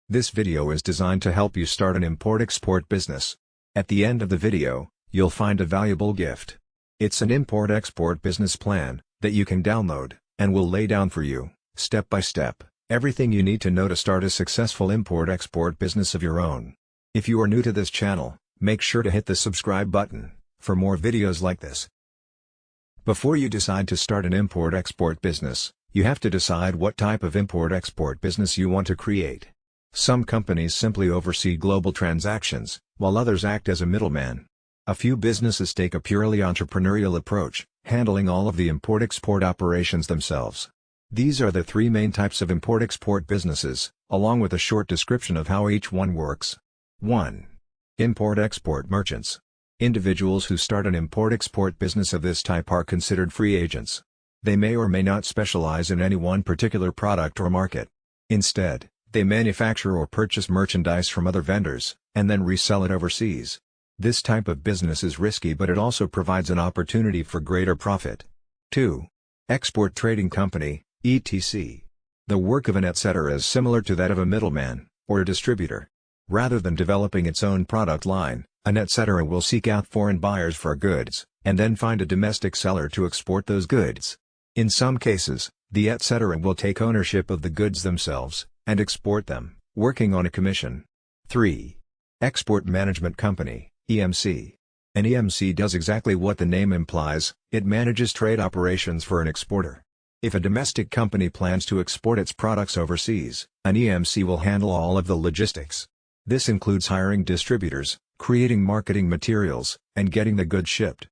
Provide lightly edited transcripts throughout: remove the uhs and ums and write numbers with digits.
This video is designed to help you start an import-export business. At the end of the video, you'll find a valuable gift. It's an import-export business plan that you can download, and will lay down for you, step by step, everything you need to know to start a successful import-export business of your own. If you are new to this channel, make sure to hit the subscribe button for more videos like this. Before you decide to start an import-export business, you have to decide what type of import-export business you want to create. Some companies simply oversee global transactions, while others act as a middleman. A few businesses take a purely entrepreneurial approach, handling all of the import-export operations themselves. These are the three main types of import-export businesses, along with a short description of how each one works. 1. Import-export merchants. Individuals who start an import-export business of this type are considered free agents. They may or may not specialize in any one particular product or market. Instead, they manufacture or purchase merchandise from other vendors, and then resell it overseas. This type of business is risky, but it also provides an opportunity for greater profit. 2. Export trading company, etc. The work of an etc. is similar to that of a middleman, or a distributor. Rather than developing its own product line, an etc. will seek out foreign buyers for goods, and then find a domestic seller to export those goods. In some cases, the etc. will take ownership of the goods themselves, and export them, working on a commission. 3. Export management company, EMC. An EMC does exactly what the name implies, it manages trade operations for an exporter. If a domestic company plans to export its products overseas, an EMC will handle all of the logistics. This includes hiring distributors, creating marketing materials, and getting the goods shipped.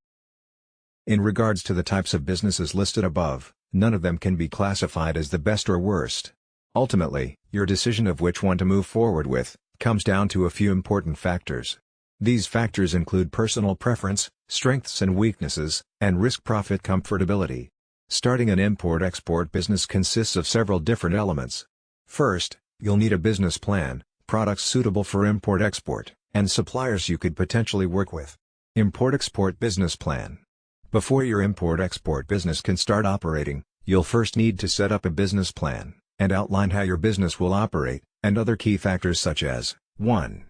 In regards to the types of businesses listed above, none of them can be classified as the best or worst. Ultimately, your decision of which one to move forward with comes down to a few important factors. These factors include personal preference, strengths and weaknesses, and risk-profit comfortability. Starting an import-export business consists of several different elements. First, you'll need a business plan, products suitable for import-export, and suppliers you could potentially work with. Import-export business plan. Before your import-export business can start operating, you'll first need to set up a business plan and outline how your business will operate, and other key factors such as 1.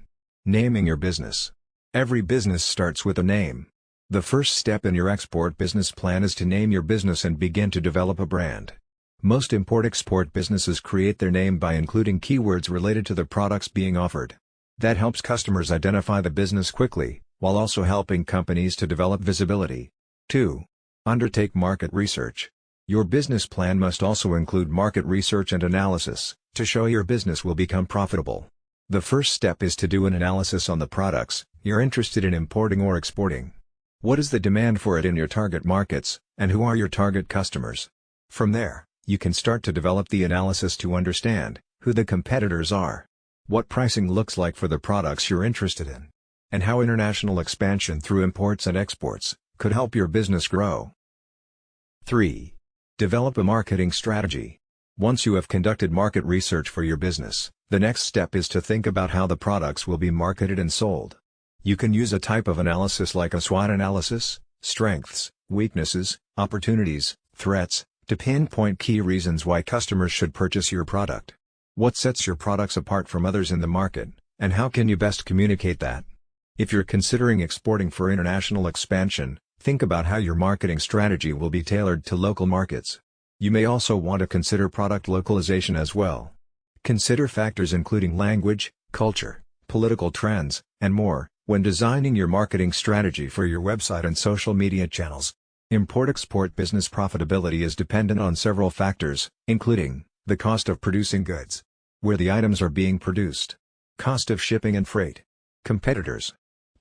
Naming your business. Every business starts with a name. The first step in your export business plan is to name your business and begin to develop a brand. Most import-export businesses create their name by including keywords related to the products being offered. That helps customers identify the business quickly, while also helping companies to develop visibility. 2. Undertake market research. Your business plan must also include market research and analysis, to show your business will become profitable. The first step is to do an analysis on the products you're interested in importing or exporting. What is the demand for it in your target markets, and who are your target customers? From there, you can start to develop the analysis to understand who the competitors are, what pricing looks like for the products you're interested in, and how international expansion through imports and exports could help your business grow. 3. Develop a marketing strategy. Once you have conducted market research for your business, the next step is to think about how the products will be marketed and sold. You can use a type of analysis like a SWOT analysis, strengths, weaknesses, opportunities, threats, to pinpoint key reasons why customers should purchase your product. What sets your products apart from others in the market, and how can you best communicate that? If you're considering exporting for international expansion, think about how your marketing strategy will be tailored to local markets. You may also want to consider product localization as well. Consider factors including language, culture, political trends, and more, when designing your marketing strategy for your website and social media channels. Import-export business profitability is dependent on several factors, including the cost of producing goods, where the items are being produced, cost of shipping and freight, competitors,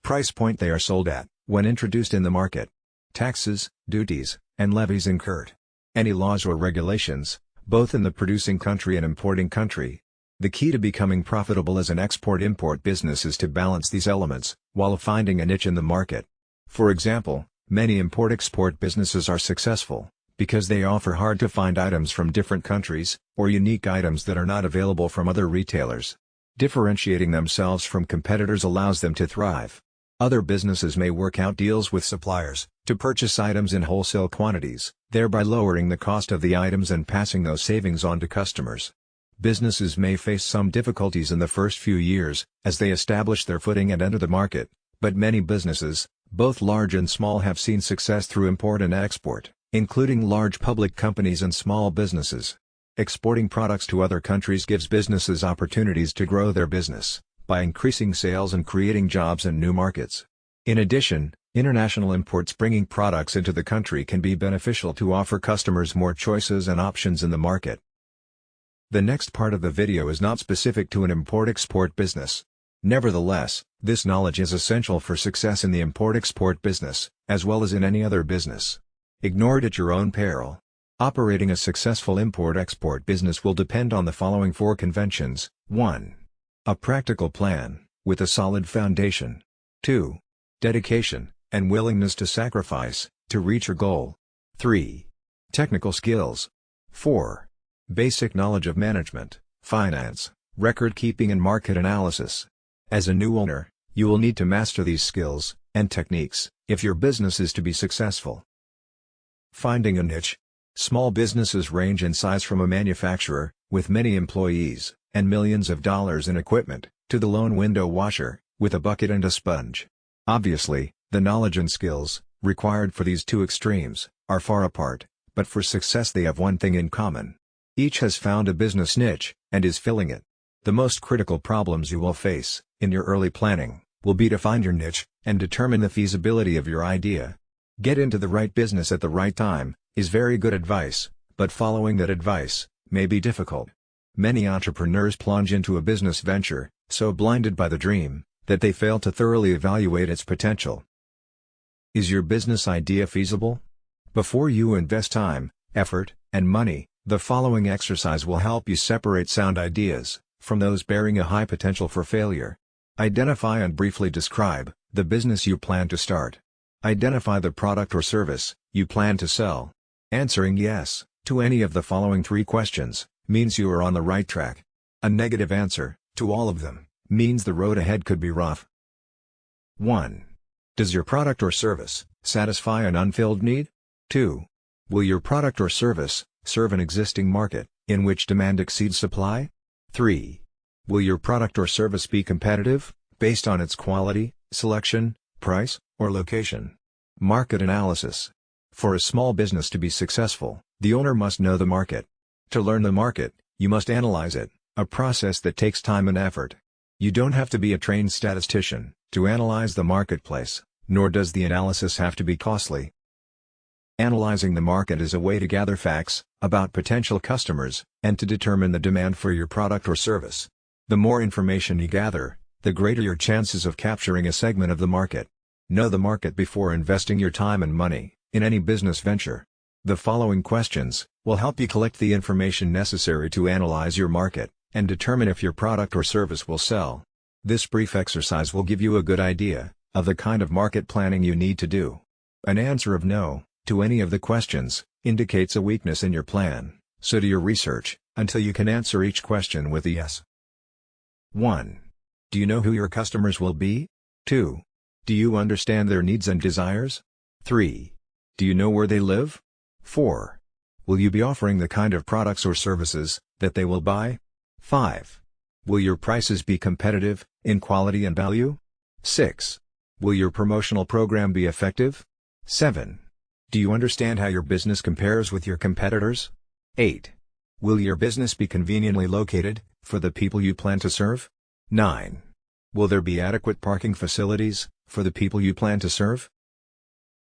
price point they are sold at when introduced in the market, taxes, duties, and levies incurred, any laws or regulations, both in the producing country and importing country. The key to becoming profitable as an export-import business is to balance these elements, while finding a niche in the market. For example, many import-export businesses are successful because they offer hard-to-find items from different countries, or unique items that are not available from other retailers. Differentiating themselves from competitors allows them to thrive. Other businesses may work out deals with suppliers to purchase items in wholesale quantities, thereby lowering the cost of the items and passing those savings on to customers. Businesses may face some difficulties in the first few years, as they establish their footing and enter the market, but many businesses, both large and small, have seen success through import and export, including large public companies and small businesses. Exporting products to other countries gives businesses opportunities to grow their business, by increasing sales and creating jobs in new markets. In addition, international imports bringing products into the country can be beneficial to offer customers more choices and options in the market. The next part of the video is not specific to an import-export business. Nevertheless, this knowledge is essential for success in the import-export business, as well as in any other business. Ignore it at your own peril. Operating a successful import-export business will depend on the following 4 conventions. 1. A practical plan, with a solid foundation. 2. Dedication, and willingness to sacrifice, to reach your goal. 3. Technical skills. 4. Basic knowledge of management, finance, record-keeping and market analysis. As a new owner, you will need to master these skills and techniques if your business is to be successful. Finding a niche. Small businesses range in size from a manufacturer, with many employees, and millions of dollars in equipment, to the lone window washer, with a bucket and a sponge. Obviously, the knowledge and skills, required for these two extremes, are far apart, but for success they have one thing in common. Each has found a business niche, and is filling it. The most critical problems you will face, in your early planning, will be to find your niche, and determine the feasibility of your idea. Get into the right business at the right time, is very good advice, but following that advice, may be difficult. Many entrepreneurs plunge into a business venture, so blinded by the dream, that they fail to thoroughly evaluate its potential. Is your business idea feasible? Before you invest time, effort, and money, the following exercise will help you separate sound ideas from those bearing a high potential for failure. Identify and briefly describe the business you plan to start. Identify the product or service you plan to sell. Answering yes to any of the following 3 questions means you are on the right track. A negative answer to all of them means the road ahead could be rough. 1. Does your product or service satisfy an unfilled need? 2. Will your product or service serve an existing market, in which demand exceeds supply? 3. Will your product or service be competitive, based on its quality, selection, price, or location? Market analysis. For a small business to be successful, the owner must know the market. To learn the market, you must analyze it, a process that takes time and effort. You don't have to be a trained statistician to analyze the marketplace, nor does the analysis have to be costly. Analyzing the market is a way to gather facts about potential customers, and to determine the demand for your product or service. The more information you gather, the greater your chances of capturing a segment of the market. Know the market before investing your time and money in any business venture. The following questions will help you collect the information necessary to analyze your market, and determine if your product or service will sell. This brief exercise will give you a good idea of the kind of market planning you need to do. An answer of no to any of the questions indicates a weakness in your plan, so do your research until you can answer each question with a yes. 1. Do you know who your customers will be? 2. Do you understand their needs and desires? 3. Do you know where they live? 4. Will you be offering the kind of products or services that they will buy? 5. Will your prices be competitive in quality and value? 6. Will your promotional program be effective? 7. Do you understand how your business compares with your competitors? 8. Will your business be conveniently located for the people you plan to serve? 9. Will there be adequate parking facilities for the people you plan to serve?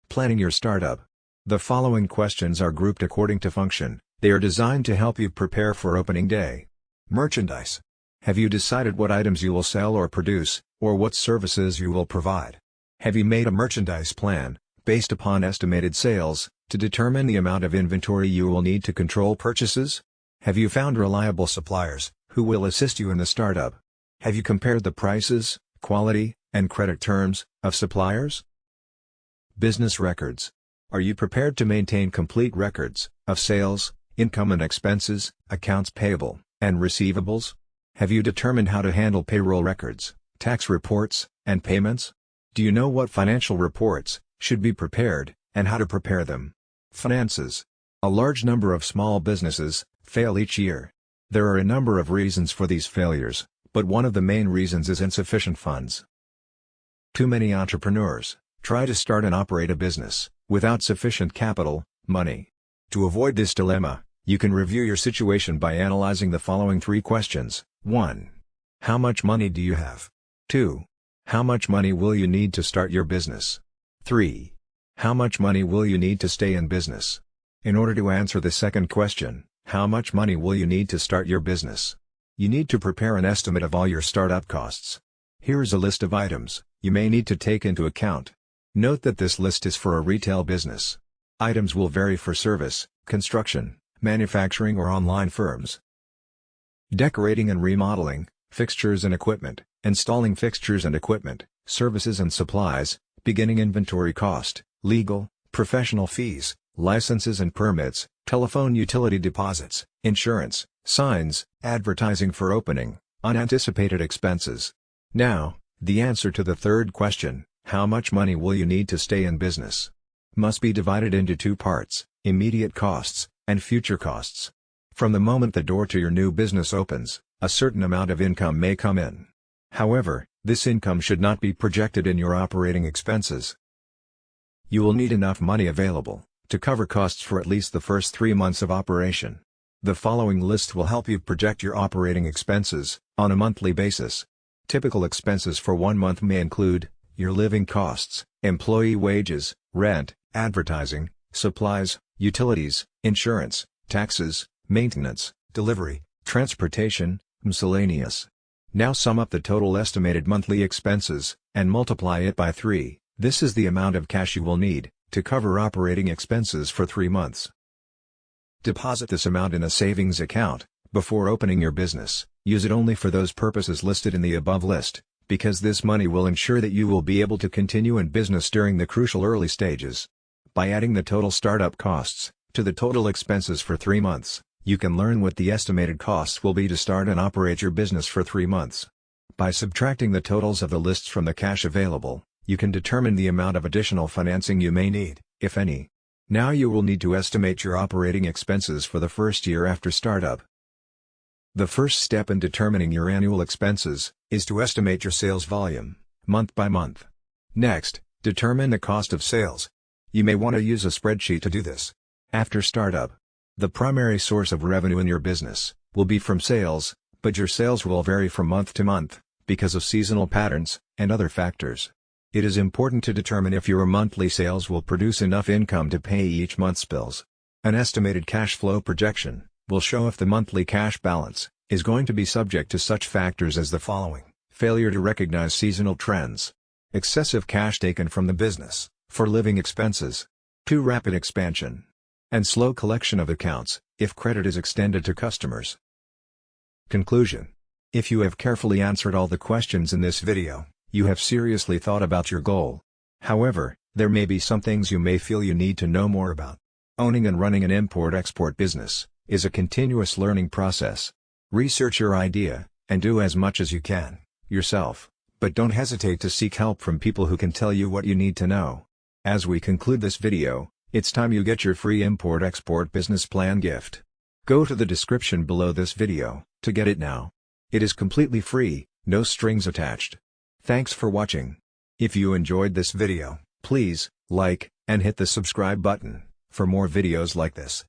Planning your startup. The following questions are grouped according to function. They are designed to help you prepare for opening day. Merchandise. Have you decided what items you will sell or produce, or what services you will provide? Have you made a merchandise plan, based upon estimated sales, to determine the amount of inventory you will need to control purchases? Have you found reliable suppliers, who will assist you in the startup? Have you compared the prices, quality, and credit terms of suppliers? Business records. Are you prepared to maintain complete records of sales, income and expenses, accounts payable, and receivables? Have you determined how to handle payroll records, tax reports, and payments? Do you know what financial reports should be prepared, and how to prepare them? Finances. A large number of small businesses fail each year. There are a number of reasons for these failures, but one of the main reasons is insufficient funds. Too many entrepreneurs try to start and operate a business without sufficient capital, money. To avoid this dilemma, you can review your situation by analyzing the following 3 questions. 1. How much money do you have? 2. How much money will you need to start your business? 3. How much money will you need to stay in business? In order to answer the second question, how much money will you need to start your business? You need to prepare an estimate of all your startup costs. Here is a list of items you may need to take into account. Note that this list is for a retail business. Items will vary for service, construction, manufacturing or online firms. Decorating and remodeling, fixtures and equipment, installing fixtures and equipment, services and supplies, beginning inventory cost, legal, professional fees, licenses and permits, telephone utility deposits, insurance, signs, advertising for opening, unanticipated expenses. Now, the answer to the third question, how much money will you need to stay in business? Must be divided into 2 parts, immediate costs, and future costs. From the moment the door to your new business opens, a certain amount of income may come in. However, this income should not be projected in your operating expenses. You will need enough money available to cover costs for at least the first 3 months of operation. The following list will help you project your operating expenses on a monthly basis. Typical expenses for 1 month may include your living costs, employee wages, rent, advertising, supplies, utilities, insurance, taxes, maintenance, delivery, transportation, miscellaneous. Now sum up the total estimated monthly expenses and multiply it by 3. This is the amount of cash you will need to cover operating expenses for 3 months. Deposit this amount in a savings account before opening your business. Use it only for those purposes listed in the above list, because this money will ensure that you will be able to continue in business during the crucial early stages. By adding the total startup costs to the total expenses for 3 months, you can learn what the estimated costs will be to start and operate your business for 3 months. By subtracting the totals of the lists from the cash available, you can determine the amount of additional financing you may need, if any. Now you will need to estimate your operating expenses for the first year after startup. The first step in determining your annual expenses is to estimate your sales volume, month by month. Next, determine the cost of sales. You may want to use a spreadsheet to do this. After startup, the primary source of revenue in your business will be from sales, but your sales will vary from month to month because of seasonal patterns and other factors. It is important to determine if your monthly sales will produce enough income to pay each month's bills. An estimated cash flow projection will show if the monthly cash balance is going to be subject to such factors as the following: failure to recognize seasonal trends, excessive cash taken from the business for living expenses, too rapid expansion, and slow collection of accounts if credit is extended to customers. Conclusion: if you have carefully answered all the questions in this video, you have seriously thought about your goal. However, there may be some things you may feel you need to know more about. Owning and running an import-export business is a continuous learning process. Research your idea, and do as much as you can, yourself, but don't hesitate to seek help from people who can tell you what you need to know. As we conclude this video, it's time you get your free import-export business plan gift. Go to the description below this video to get it now. It is completely free, no strings attached. Thanks for watching. If you enjoyed this video, please like and hit the subscribe button for more videos like this.